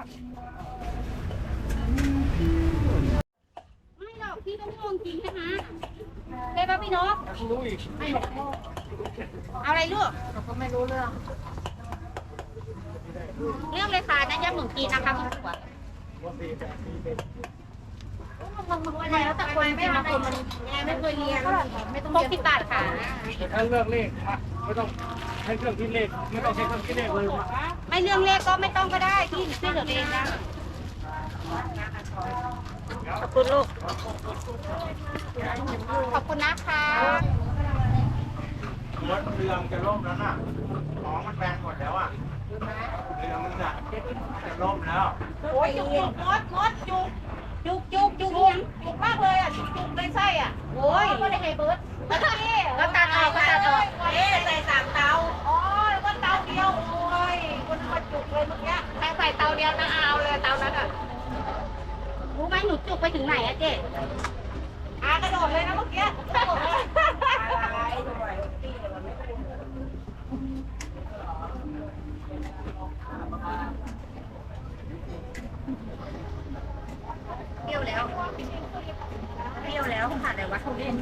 กไม่หรอกพี่ต้องลงจริงนะคะใช่ป่ะพี่นกรู้อีกเอาอะไรลูกเราก็ไม่รู้เรื่องเลยค่ะนั่นย่ำหมูกินนะคะคุณผัวแล้วแต่คนไม่เอาคนไม่เคยเรียนไม่ต้อง60 บาทค่ะถ้าเลือกเลขไม่ต้องใช้เครื่องคิดเลขไม่ต้องใช้เครื่องคิดเลขเลยไม่เรื่องเลขก็ไม่ต้องก็ได้ที่ช่วยเหลือเองนะขอบคุณลูกขอบคุณนะคะรถเรือมันจะล่มแล้วน่ะของมันแพงหมดแล้วอ่ะเรือมันน่ะจะล่มแล้วโอ้ยจุกมดจุกมากเลยอ่ะจุกในไส้อ่ะโอ้ยก็ได้ไงเบิร์ดแล้วตัดออกใส่3 เตาอ๋อแล้วก็เตาเดียวโอ้ยคนมาจุกเลยเมื่อกี้ใส่เตาเดียวนะเอาเลยเตานั้นอ่ะรู้ไหมหนูจุกไปถึงไหนอะเจ๊กระโดดเลยนะเมื่อกี้เปรี้ยวแล้วผ่านอะไรวะทุเรียน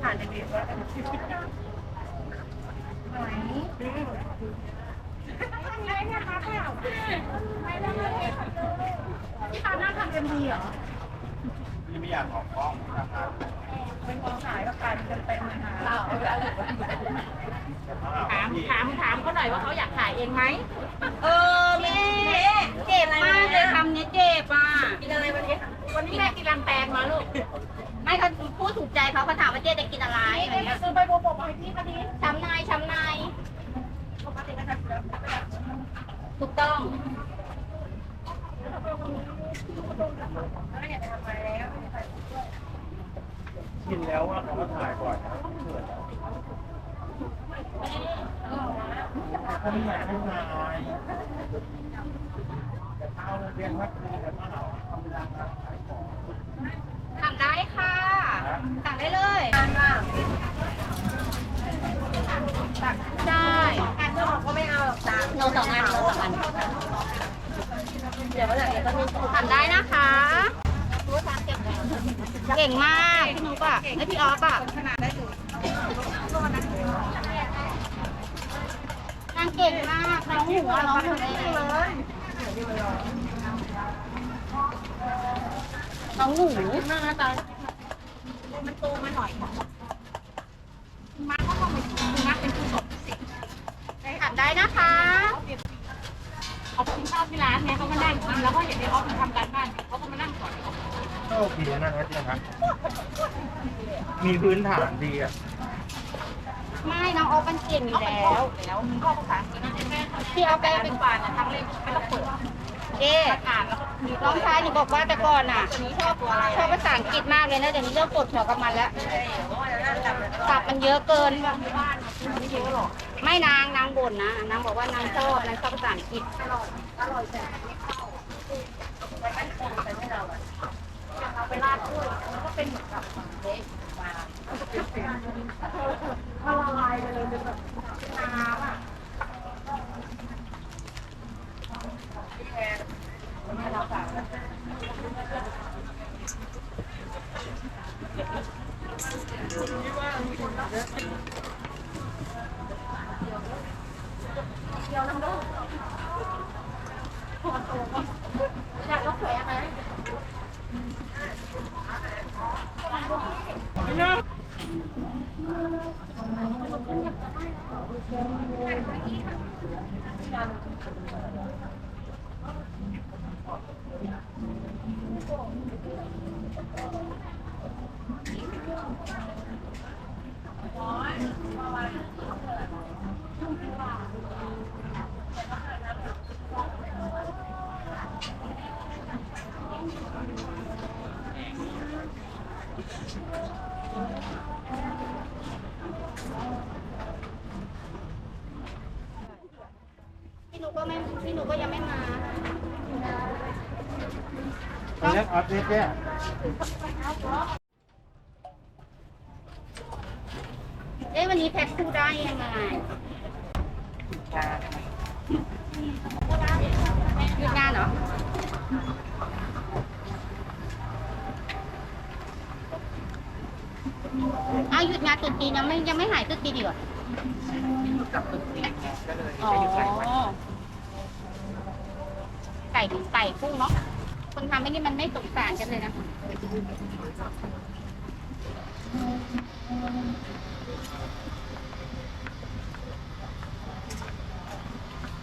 ผ่านอะไรดีวะพี่ตานั่งทำMVเหรอพี่ไม่อยากออกกล้องนะครับเป็นกองถ่ายก็กลายเป็นเต็มเลยค่ะถามเขาหน่อยว่าเขาอยากถ่ายเองไหมแม่เจ็บมากเลยทำเนี้ยเจ็บอ่ะกินอะไรวันนี้แม่กินรังแตงมาลูกไม่เขาพูดถูกใจเขาถามว่าเจ๊จะกินอะไรซื้อใบบัวบกมาให้พี่พอดีช้ำในถูกต้องกินแล้วว่าเขามาถ่ายก่อนเขาไม่อยากให้ถ่ายแต่เอาเรียนวัดคือแต่เอาทำเวลาขายของสั่งได้ค่ะสั่งได้เลยได้อันก็บอกก็ไม่เอาตามโน2 อันเดี๋ยวก็มีสั่งได้นะคะเก่งมากพี่นุ๊กอ่ะไอพี่ออฟอ่ะนางเก่งมากน้องหัวน้องหัวเลยน้องหนูมากนะตามันโตมาหน่อยมาก็ต้องเป็นมาเป็นผู้สดทำได้นะคะเอาไปกินข้าวที่ร้านเนี่ยเขามานั่งกินแล้วก็เห็นไอ้ออฟมันทำการบ้านเขาก็มานั่งสอนโอเคนะครับเจ๊ครับมีพื้นฐานดีอ่ะไม่น้องออฟมันเก่งอยู่แล้วก็ภาษาอังกฤษที่เอาไปเป็นป่านทำเลยไม่ต้องเปิดอ่านแล้วน้องชายหนูบอกว่าแต่ก่อนอ่ะชอบภาษาอังกฤษมากเลยนะเดี๋ยวนี้เลิกปวดหัวกับมันแล้วศัพท์มันเยอะเกินไม่นางบ่นนะนางบอกว่านางชอบภาษาอังกฤษเอาไปราดด้วยแล้วก็เป็นแบบเล็กมาละลายไปเลยเป็นแบบน้ำอ่ะเดี๋ยวน้ำดูอยากลดแผลไหมพี่หนูก็ยังไม่มาเรียกออฟฟิศเนี่ยวันนี้แพ็คคู่ได้ยังไง ยุดงานเหรออ้าวหยุดงานตรุ๊จีนยังไม่หายตรุ๊จีนอีกเหรอ กับตุ๊กจีนก็เลย อ๋อ จะหยุดหลายวัน ไก่กุ้งเนาะคนทำไม่นี่มันไม่สงสารกันเลยนะ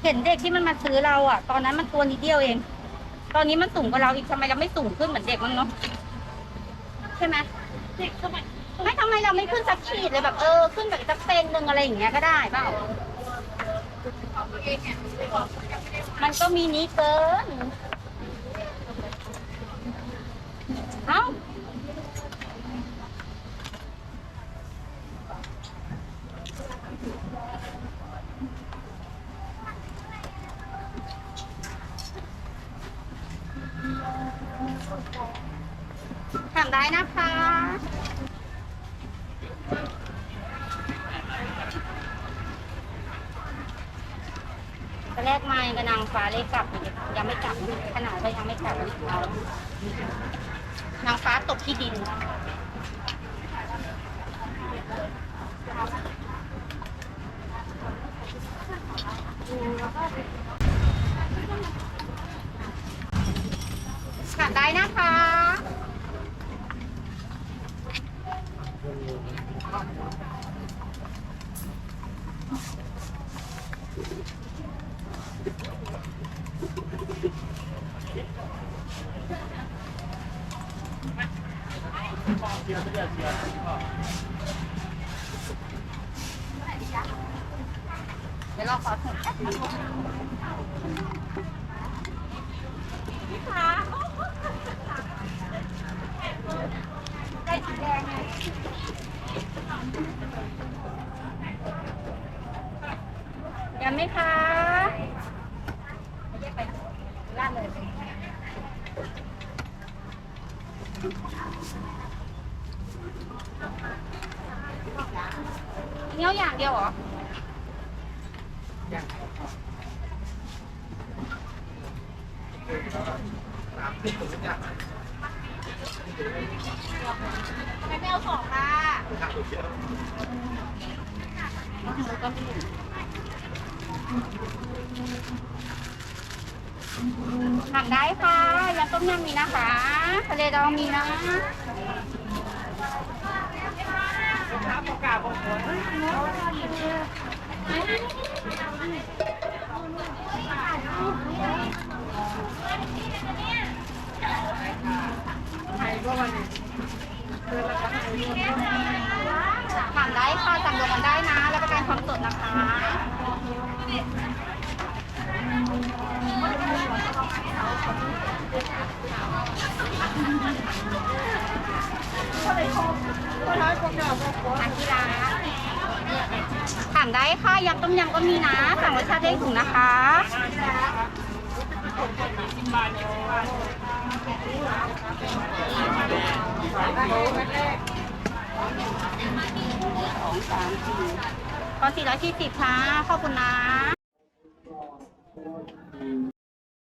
เห็นเด็กที่มันมาซื้อเราอ่ะ ตอนนั้นมันตัวนิดเดียวเอง ตอนนี้มันสูงกว่าเราอีกทำไมเราไม่สูงขึ้นเหมือนเด็กมั้งเนาะใช่ไหมเด็กทำไมทำไมเราไม่ขึ้นสักขีดเลยแบบขึ้นแบบสักเซนหนึ่งอะไรอย่างเงี้ยก็ได้เปล่ามันก็มีนี้เกินเอ้าทำได้นะคะตอนแรกมากับนางฟ้าเลยกลับยังไม่กลับขนาดก็ยังไม่กลับเอานางฟ้าตกที่ดินกลับได้นะคะเดี๋ยวเราขอถุงแป๊บนึงพี่คะได้สีแดงไงยังไหมคะไปร้านเลยเนี้ยอย่างเดียวเหรอไม่เอาของค่ะทำได้ค่ะยังต้มยำมีนะคะทะเลดองมีนะทำได้ค่ะสั่งลงกันได้นะแล้วประกันความสดนะคะทานที่ร้านถามได้ค่ะยำต้มยำก็มีนะสั่งรสชาติได้ถุงนะคะ2 3 4 ขอ440ค่ะขอบคุณนะ